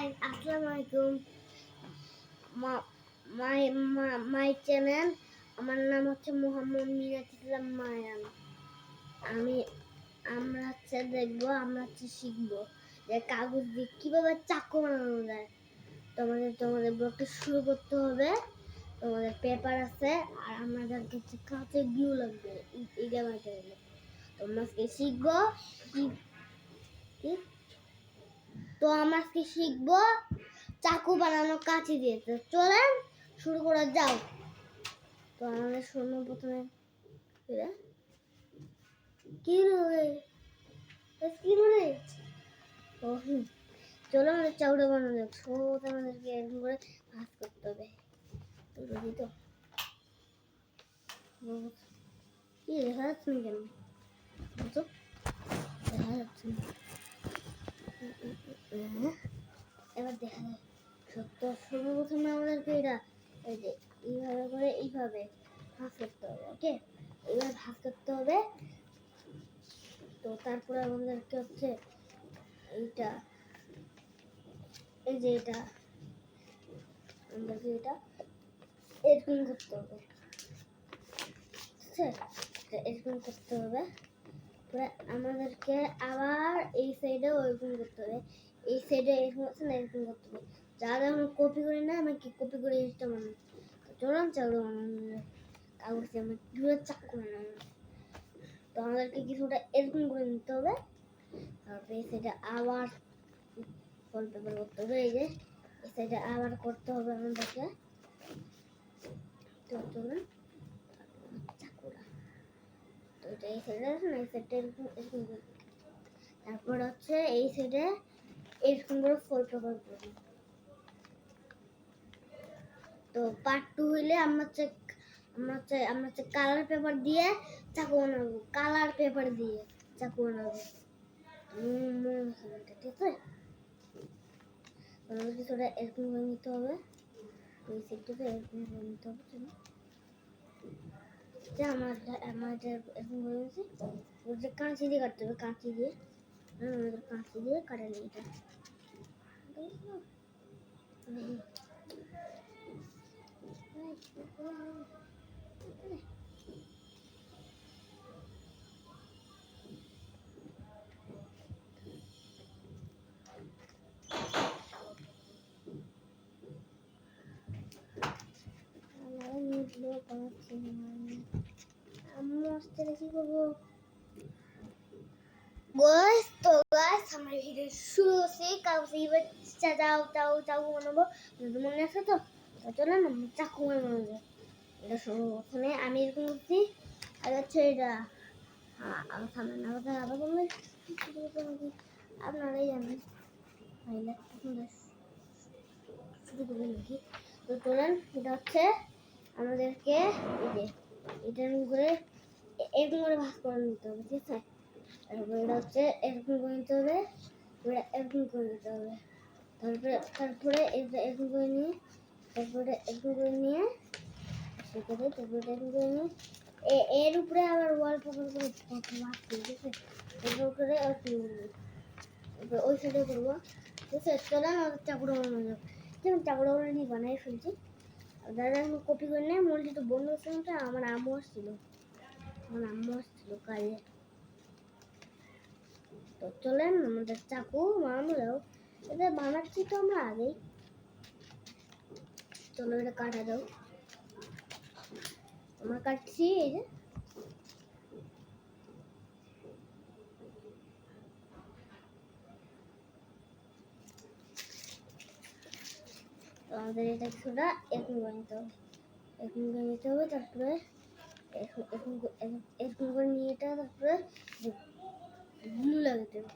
আসসালামু আলাইকুম। My channel. আমার নাম হচ্ছে মোহাম্মদ মিরাজ ইসলাম মায়ান। আমরা দেখবো, আমরা শিখবো যে কাগজ দিয়ে কিভাবে চাকু বানানো যায়। তোমাদের ব্লগটা শুরু করতে হবে। তোমাদের পেপার আছে আর আমাদের কাছে গ্লু লাগবে। এইটা বানাতে গেলে তোমরা শিখবো কি তো আমরা শিখবো চাকু বানানো কাঁচি দিয়ে। তো চলেন শুরু করা যাও। তো আমাদের প্রথমে চলো আমাদের চাউটা বানানো যাক। সব আমাদেরকে এরকম করে ভাজ করতে হবে। বুঝি তো কি দেখা যাচ্ছে না কেন? বুঝো দেখা যাচ্ছে না। এবার দেখা যায় সত্য। সর্বপ্রথমে আমাদেরকে এটা এই যে এইভাবে করে এইভাবে ভাঁজ করতে হবে। ওকে, এইভাবে ভাঁজ করতে হবে। তো তারপরে আমাদেরকে হচ্ছে এইটা এই যে এটা আমাদেরকে এটা এরকম করতে হবে। ঠিক আছে, এরকম করতে হবে। পরে আমাদেরকে আবার এই সাইডে ওইরকম করতে হবে। এই সাইডে এরকম হচ্ছে না, এরকম করতে হবে। যারা আমরা কপি করি না, আমি কি কপি করে এটা বানাই। চলুন চাউড়ো বানানো কাগজে আমরা কীভাবে চাকু বানানো। তো আমাদেরকে কিছুটা এরকম করে নিতে হবে। তারপরে এই সাইডে আবার ফল পেপার করতে হবে। এই যে এই সাইডে আবার করতে হবে আমাদেরকে। তো চলুন চাকুরা তো এটা এই সাইডে আছে না, এই সাইডটা এরকম এরকম করে। তারপর হচ্ছে এই সাইডে এরকম করে ফল পেপার করবো। তো পার্ট 2 হইলে আমরা হচ্ছে কালার পেপার দিয়ে চাকু বানাবো। কালার পেপার দিয়ে চাকু বানাবো। ঠিক আছে, আমাদের কিছুটা এরকম করে নিতে হবে। এই সাইডটাকে এরকম করে নিতে হবে। আমাদের এরকম করে নিয়েছি। ওদের কাঁচি দিয়ে কাটতে হবে। কাঁচি দিয়ে কাটা নিয়ে এটা কি করবো। আমার ভিডিও শুরু হচ্ছে। চাকু বানাবো। মনে আছে তো? চলো না চাকু বানাবো। এটা সর্বপ্রথমে আমি এরকম করছি। আর হচ্ছে এটা আমার সামনে না কথা আবার বলবে আপনারাই জানেন। শুরু করবেন নাকি? তো চলেন, এটা হচ্ছে আমাদেরকে এই যে এটা এরকম করে ভাগ করে নিতে হবে। ঠিক আছে, তারপরে এটা হচ্ছে এরকম করে নিতে হবে। এরকম করে নিতে হবে। তারপরে এটা এরকম করে নিয়ে তারপরে এরকম করে নিয়ে সেটাকে তারপরে এরকম করে নিয়ে এর উপরে আবার ওয়ালপেপার করে মারতে। ঠিক আছে, এর উপরে ওই সাইডে করবো। ঠিক আছে, চলেন আমাদের চাকুটা বানানো যাক। যেমন চাকুটা অলরেডি বানাই ফেলছি। দাদা কপি করে নেয়। মলটি তো বন্ধ করছে। আমার আম্মু আসছিল কাজে। তো চলেন আমাদের চাকু বানানো যাও। এটা বানাচ্ছি তো আমরা আগেই। চলো এটা কাটা দাও। আমরা কাটছি। এই যে আমাদের এটা কিছুটা এরকম করে নিতে হবে। তারপরে এরকম করে নিয়ে এটা তারপরে গ্লু লাগাতে হবে।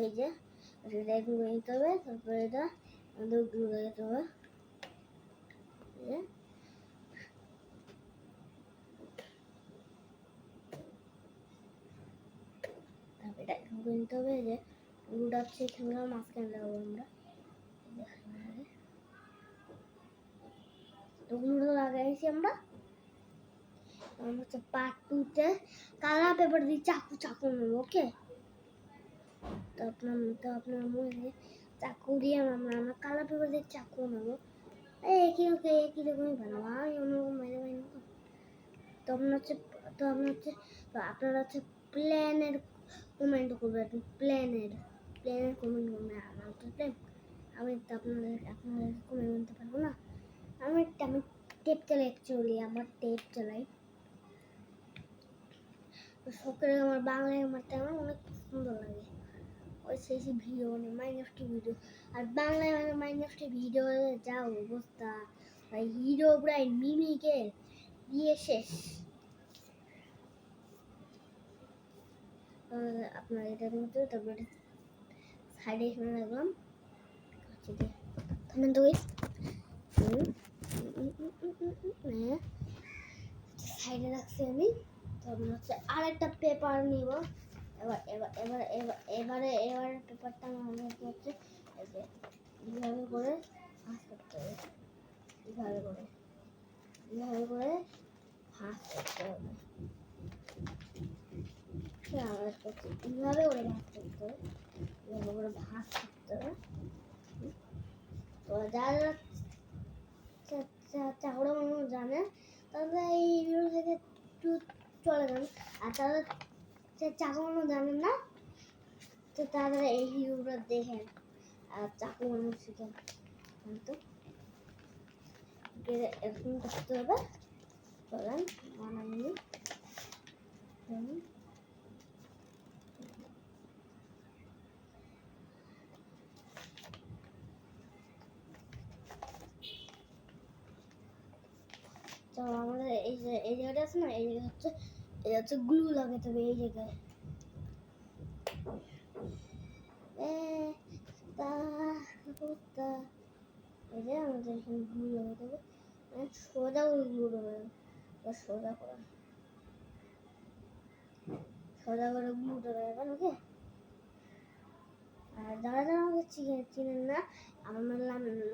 এই যে এটা এরকম করে নিতে হবে। তারপরে এটা আমাদের গ্লু লাগাতে হবে। তারপরে এটা এরকম করে নিতে হবে। যে গ্লুটা হচ্ছে এখানে মাঝখানে লাগাবো আমরা। তো গ্লুটা লাগাইছি আমরা। আমরা হচ্ছে পার্ট 2-তে কালার পেপার দিয়ে চাকু নেব। ওকে, তো আপনার মনে চাকু দিয়ে আমরা কালার পেপার দিয়ে চাকু নেব। একই রকমই বানাবো, আমি অন্যরকম বাইরে বানাবো। তো আপনারা হচ্ছে প্ল্যানের কমেন্ট করবেন, প্ল্যানের কমেন্ট করবেন। আমার তো প্ল্যান, আমি তো আপনাদের কমেন্ট করতে পারবো না। আমি টেপ চালাই, অ্যাকচুয়ালি আমার টেপ চালাই। শখের আমার বাংলায় মারতে আমার অনেক সুন্দর লাগে। ওই সেই ভিডিও মানে মাইনক্রাফট ভিডিও, আর বাংলায় মানে মাইনক্রাফট ভিডিও যা অবস্থা, ভাই হিরো প্রায় মিমিকে দিয়ে শেষ। আপনার এটার মধ্যে তারপরে সাইডে এখানে রাখলাম, থামেন তো সাইডে রাখছি আমি। তারপর হচ্ছে আরেকটা পেপার নিব। এবার পেপারটা আমাদের হচ্ছে এইভাবে করে ভাঁজ করতে হবে, এইভাবে করে ভাঁজ করতে হবে। আমাদের কাছে এইভাবে করে ভাঁজ করতে হবে, এইভাবে করে ভাঁজ করতে হবে। তো যারা চাকরা মানুষ জানে তাহলে এই ভিডিও থেকে একটু চলে যান, আর তারা চাকু মানুষ জানেন না তো তারা এই ভিডিওটা দেখেন আর চাকু মানুষ শিখেন। তো এরকম করতে হবে। চলেন বানাইনি তো আমাদের এই জায়গাটা আছে না, এই জায়গা হচ্ছে গ্লু লাগাতে হবে এই জায়গায়। এই যে আমাদের এখানে গ্লু লাগাতে হবে, সোজা করে গ্লু লাগাবে, সোজা করে গ্লু লাগাবেন। ওকে, আর যারা আমাকে চিনেন না, আমার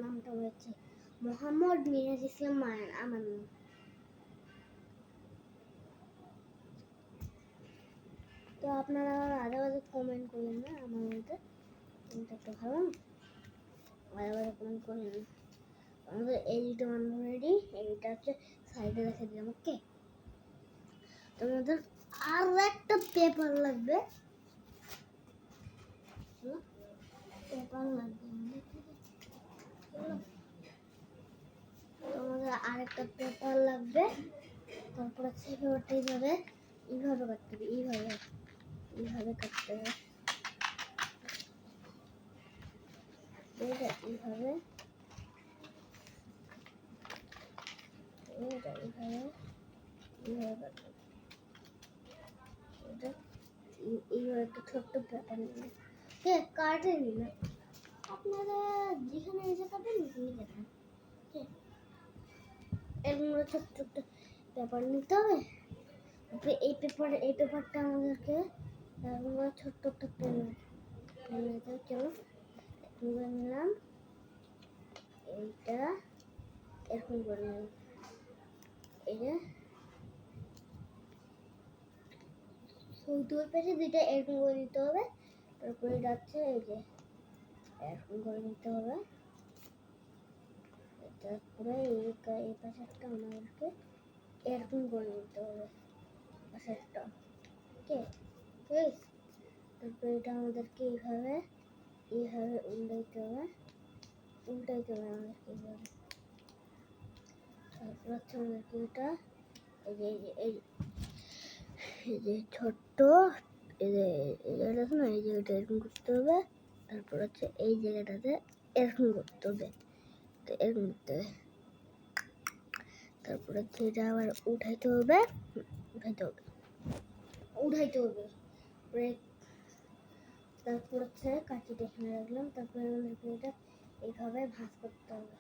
নামটা হচ্ছে মোহাম্মদ মিরাজ ইসলাম মায়ান, আমার নাম। তো আপনারা আজে বাজে কমেন্ট করলেন না আমার মধ্যে, একটু ভালো না, আজে বাজে কমেন্ট করলেন না। আমাদের এইটা বানানো রেডি, এইটা হচ্ছে সাইডে রেখে দিলাম। ওকে, তোমাদের আর একটা পেপার লাগবে, তোমাদের আরেকটা পেপার লাগবে। তারপর হচ্ছে পেপারটা এইভাবে কাটতে হবে, এইভাবে কাটতে হবে, এইভাবে এইভাবে একটা ছোট্ট পেপার নিলে কাটে নিলে আপনারা যেখানে এসে কাটেন দেখেন। এরকম ছোট্ট ছোট্ট পেপার নিতে হবে। এই পেপারটা আমাদেরকে ছোট্ট একটা পেন নিতে হবে। চলো নিলাম, এইটা এরকম করে নিলাম, এই যে দুই পাশে দুইটা এরকম করে নিতে হবে। তারপরে যাচ্ছে এই যে এরকম করে নিতে হবে। তারপরে এই পাশে একটা আমাদেরকে এরকম করে নিতে হবে, পাশেরটা। ওকে, তারপরে এটা আমাদেরকে এইভাবে উল্টাইতে হবে আমাদেরকে এইভাবে। তারপর হচ্ছে আমাদেরকে এটা এই যে ছোট্ট এই জায়গাটা আছে না, এই জায়গাটা এরকম করতে হবে। তারপর হচ্ছে এই জায়গাটাতে এরকম করতে হবে, এরকম করতে হবে। তারপর হচ্ছে এটা আবার উঠাইতে হবে। তারপর হচ্ছে কাঠিটা এখানে রাখলাম। তারপরে আমাদেরকে এটা এইভাবে ভাঁজ করতে হবে,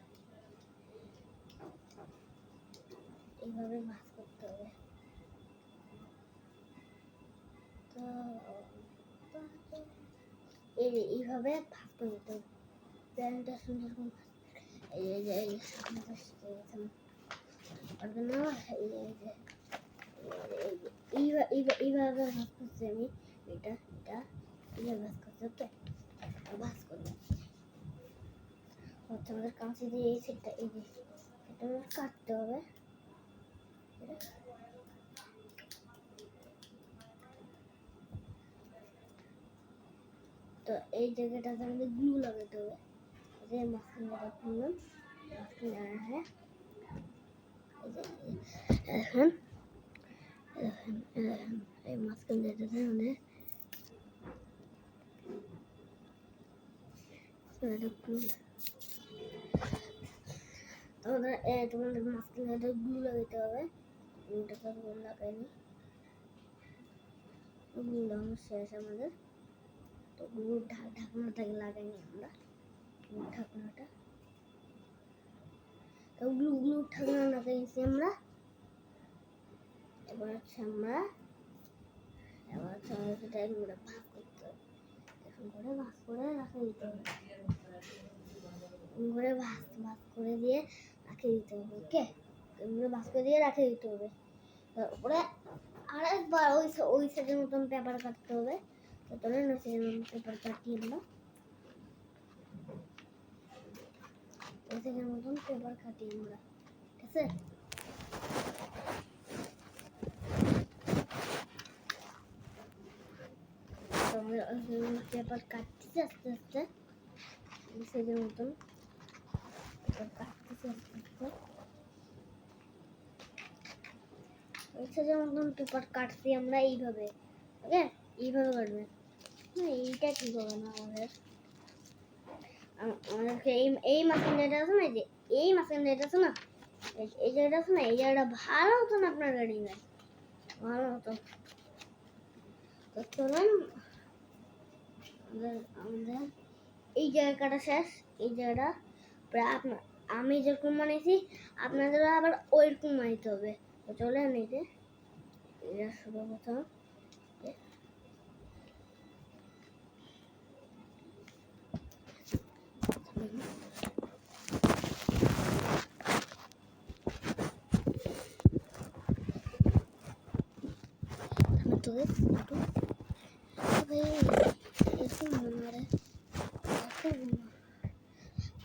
তো এইভাবে ভাঁজ করে দিতে হবে। প্যান্টটা সুন্দর এই যে এইভাবে ভাজ করছি আমি, এটা এইভাবে ভাজ করছি। ওকে, ভাজ করবো হচ্ছে আমাদের কাঁচি দিয়ে এই সেটটা, এই যে এটা আমাদের কাটতে হবে। তো এই জায়গাটাতে আমাদের গ্লু লাগাতে হবে। যে মাঝখানে খুললাম, মাঝখানে হ্যাঁ এখন এই মাঝখান যেটাতে আমাদের তোমাদের মাঝখানে গ্লু লাগাতে হবে। গ্লুটা তো লাগাইনি, গ্লু লাগানো শেষ আমাদের। তো গ্লুর ঢাকনাটাকে লাগাইনি আমরা, গ্লুর ঢাকনাটা। তো গ্লুর ঢাকনা লাগাইছি আমরা। এবার হচ্ছে আমরা সেটা এগুলো ভাগ করতে হবে। এরকম করে ভাগ করে রাখে দিতে হবে, করে ভাগ করে দিয়ে রাখে দিতে হবে। ওকে, এগুলো ভাগ করে দিয়ে রাখে দিতে হবে। তারপরে আরেকবার ওই সাইজের মতন পেপার কাটতে হবে। তো চলেন ওই সাইজের মতন পেপার কাটিয়ে দিলাম, ওই সাইজের মতন পেপার কাটিয়ে আমরা, ঠিক আছে। পেপার কাটতেছি আস্তে আস্তে, ওই সাইজের মতন পেপার কাটতেছি আস্তে আস্তে, ওই সাইজের মতন পেপার কাটছি আমরা এইভাবে। ওকে, এইভাবে কাটবেন। এইটা ঠিক হবে না আমাদেরকে এই মাঝখান যেটা আছে না, এই মাঝখান যেটা আছে না, এই জায়গাটা আছে না, এই জায়গাটা ভালো হতো না আপনার গাড়ি নেই, ভালো হতো। তো চলুন আমাদের এই জায়গাটা শেষ। এই জায়গাটা প্রায় আমি যেরকম বানিয়েছি আপনাদেরও আবার ওইরকম বানাইতে হবে। তো চলেন এই যে এটা সর্বপ্রথম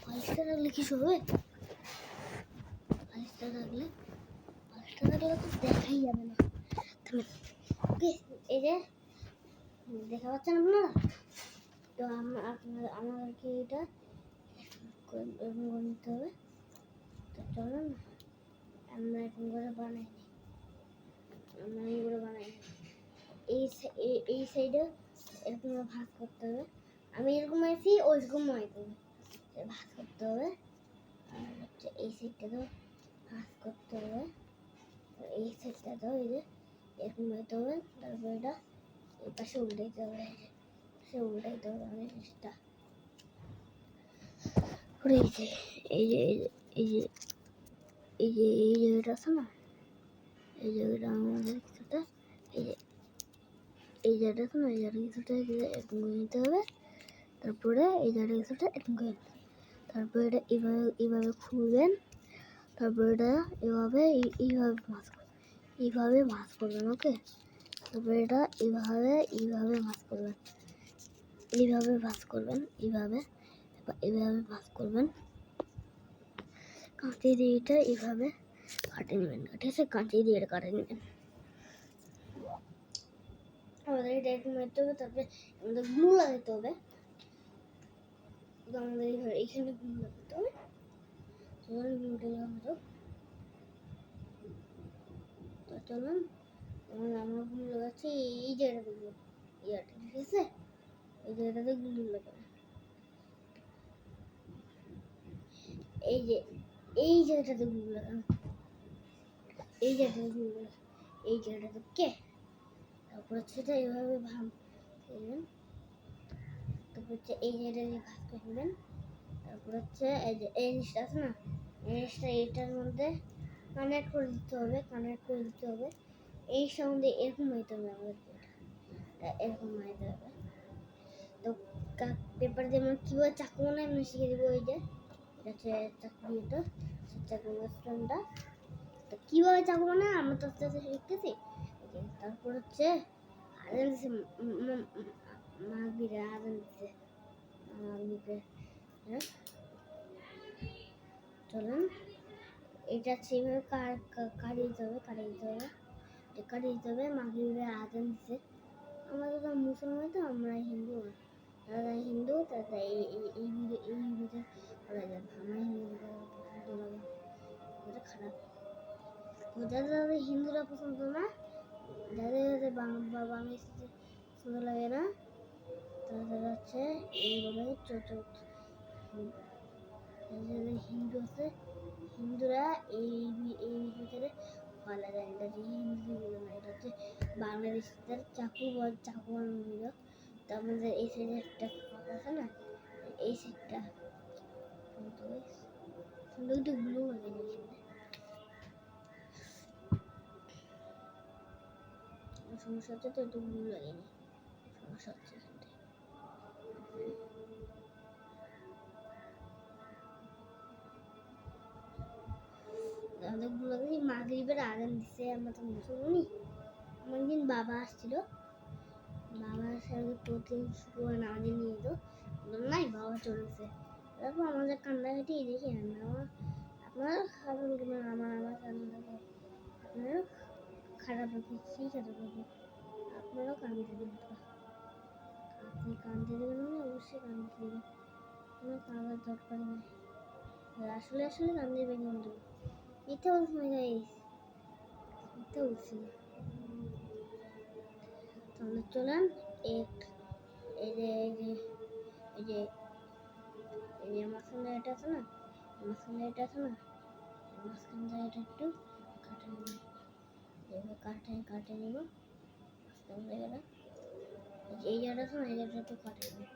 পালিশটা রাখলে কিছু হবে? পালিশটা রাখলে তো দেখাই যাবে না। এই যে দেখা পাচ্ছেন আপনারা? তো আমাদেরকে এটা এরকম করে নিতে হবে। তো চলুন আমরা এরকম করে বানাই, আমরা এইগুলো বানাই। এই সাইডে এরকম ভাগ করতে হবে। আমি এরকম আছি, ওইরকম বানাইতে হবে, ভাগ করতে হবে। আর হচ্ছে এই সাইডটাতেও ভাগ করতে হবে, এই সাইডটাতেও এই যে এরকম বানাইতে হবে। তারপর এটা এই পাশে উল্টাইতে হবে, সে উল্টাইতে হবে আমি জিনিসটা। এই যে এই যে এই যে এই যে এই জায়গাটা আছে না, এই জায়গাটা আমাদের কিছুটা, এই যে এই জায়গাটা আছে না, এই জায়গাটা কিছুটা এরকম করে নিতে হবে। তারপরে এই জায়গাটা কিছুটা এরকম করে নিতে হবে। তারপরে এটা এইভাবে খুলবেন। তারপরে এটা এইভাবে ভাঁজ করবেন। ওকে, তারপরে এটা এইভাবে ভাঁজ করবেন, এইভাবে ভাঁজ করবেন। কাঁচি দিয়ে এটা এইভাবে কাটে নেবেন, ঠিক আছে, কাঁচি দিয়ে এটা কাটে নেবেন। আমাদের এটা এরকম করতে হবে। তারপরে আমাদের গ্লু লাগাতে হবে। আমাদের এইখানে গ্লু লাগাতে হবে। গ্লুটা লাগাবো। তো চলুন আমরা গ্লু লাগাচ্ছি এই জায়গাটাতে, গ্লু ইয়াটা, ঠিক আছে, এই জায়গাটাতে গ্লু লাগাবে। এই যে এই জায়গাটাতে গ্লু লাগানো, এই জায়গাটাতে গ্লু লাগানো, এই জায়গাটাতে। কে তারপর হচ্ছে এটা এইভাবে ভাঙ করবেন। তারপর হচ্ছে এই জায়গাটাতে ভাগ করবেন। তারপর হচ্ছে এই যে এই জিনিসটা আছে না, এই জিনিসটা এটার মধ্যে কানেক্ট করে দিতে হবে। এই সম্বন্ধে এরকম হইতে হবে, আমাদেরকে এরকম হইতে হবে। তো পেপার দিয়ে আমরা কীভাবে চাকু বানাই আমি শিখে দেবো। এই যে এটা হচ্ছে চাকু, এটা চাকু স্টোনটা। তো কীভাবে চাকু বানায় আমরা তো আস্তে আস্তে শিখতেছি। তারপর হচ্ছে আজান দিছে, মাগরিবের আজান দিছে, মাগরিবের। হ্যাঁ, চলেন এটা সেইভাবে কাটিয়ে দিতে হবে, কাটিয়ে দিতে হবে। মাগরিবের আজান দিছে। আমরা তো মুসলমান, তো আমরা হিন্দু না, তারা হিন্দু, তারা এই ভিডিওতে বলা যাবে আমরা হিন্দু লাগে, এটা খারাপ। যাদের হিন্দুরা পছন্দ না, যাদের বাংলাদেশে পছন্দ লাগে না, তাদের হচ্ছে এইভাবে যাদের হিন্দু আছে, হিন্দুরা এই ভিতরে ভালো যায়। এটা যে হিন্দুগুলো না, এটা হচ্ছে বাংলাদেশিদের চাকু বানানো ভিডিও। তো আমাদের এই সাইডে একটা ফাঁকা আছে না, এই সাইডটা সুন্দর একটু ব্লু লাগে না, সমস্যা হচ্ছে তো একটু ব্লু লাগেনি, সমস্যা হচ্ছে এখানটায়। অনেকগুলো মাগরিবের আজান দিচ্ছে, আমরা তো মুসলমানই। আমার একদিন বাবা আসছিল, বাবার সাথে প্রতিদিন শুক্রবার নামাজে নিয়ে যেত, নাই বাবা চলেছে। তারপর আমাদের কান্নাকাটি দেখি আপনারা খারাপ লাগবে, আমার কান্না লাগে, আপনারাও খারাপ লাগবে, সেই খারাপ লাগবে, আপনারাও কান্দতে দেবেন। আপনি কান্দতে দেবেন না, অবশ্যই কান্দতে দেবেন, কোনো কান্নার দরকার নেই। আসলে কান্দতে দেবেন কিন্তু মিথ্যা বলছি না গাইস, মিথ্যা বলছি না। তাহলে চলেন এই যে মাঝখান জায়গাটা আছে না, মাঝখান জায়গাটা একটু কাটে নেব, এইভাবে কাটে নেব মাঝখান জায়গাটা। এই জায়গাটা আছে না, এই জায়গাটা একটু কাটে নেব।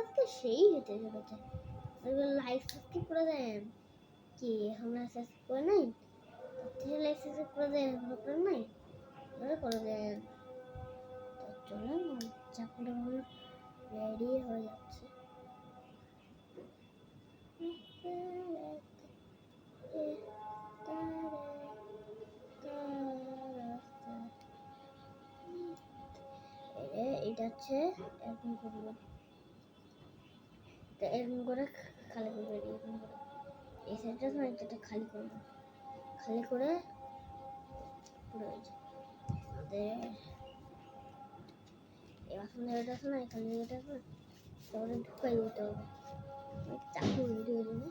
আজকে সেই হেঁটে চলেছে। লাইক সাবস্ক্রাইব করে দেন, কি এখন সাবস্ক্রাইব করে নাই? লাইক সাবস্ক্রাইব করে দেন, করে নাই করে দেন। চলুন চাকুটা রেডি হয়ে যাচ্ছে। এটা হচ্ছে এরকম করবো, এরকম করে খালি করবো, এরকম করে এই সাইডটা না, এটা খালি করবো, খালি করে পুরো আমাদের এই মাখন জায়গাটা আছে না, এখানে জায়গাটা আছে না, তাহলে ঢুকাই দিতে হবে। চাকু রেডি হয়ে যাবে,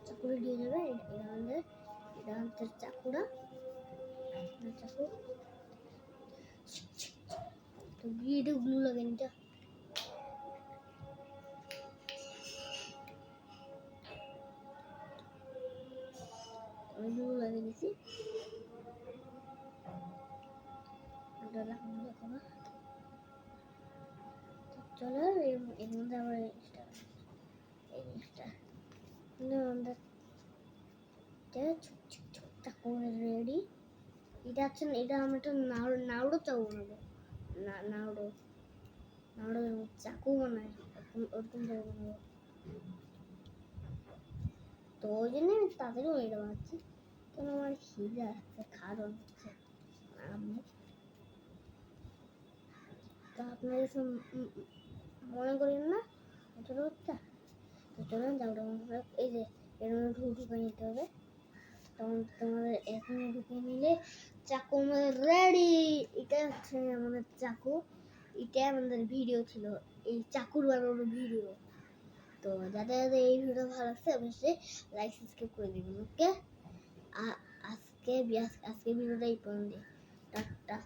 চাকু রেডি হয়ে যাবে। এটা আমাদের চাকুটা, চাকু তো গিয়ে গ্লু লাগেনি, এটা গ্লু লাগিয়ে দিছি। চলো এর মধ্যে আবার এই জিনিসটা চাকু রেডি। এটা হচ্ছে, এটা আমরা একটা নাউড়ো চাকু বানাবো, নাউড়ো চাকু বানায়, ওরকম চাকু বানাবো। তো ওই জন্য আমি তাদেরও এটা বানাচ্ছি, কেন আমার খিদে আসছে, খাওয়া হচ্ছে আরামে। তো আপনারা কিছু মনে করেন না, ছোটো বাচ্চা। তো চলুন চাকুটা এই যে এর মধ্যে ঢুকে নিতে হবে। তখন তোমাদের এখানে ঢুকে নিলে চাকু আমাদের রেডি। এটা হচ্ছে আমাদের চাকু, এটা আমাদের ভিডিও ছিল, এই চাকুর বানানোর ভিডিও। তো যাদের এই ভিডিও ভালো লাগছে অবশ্যই লাইক সাবস্ক্রাইব করে দিবেন। ওকে, আজকে ভিডিওটা এই পর্যন্ত, টাটা।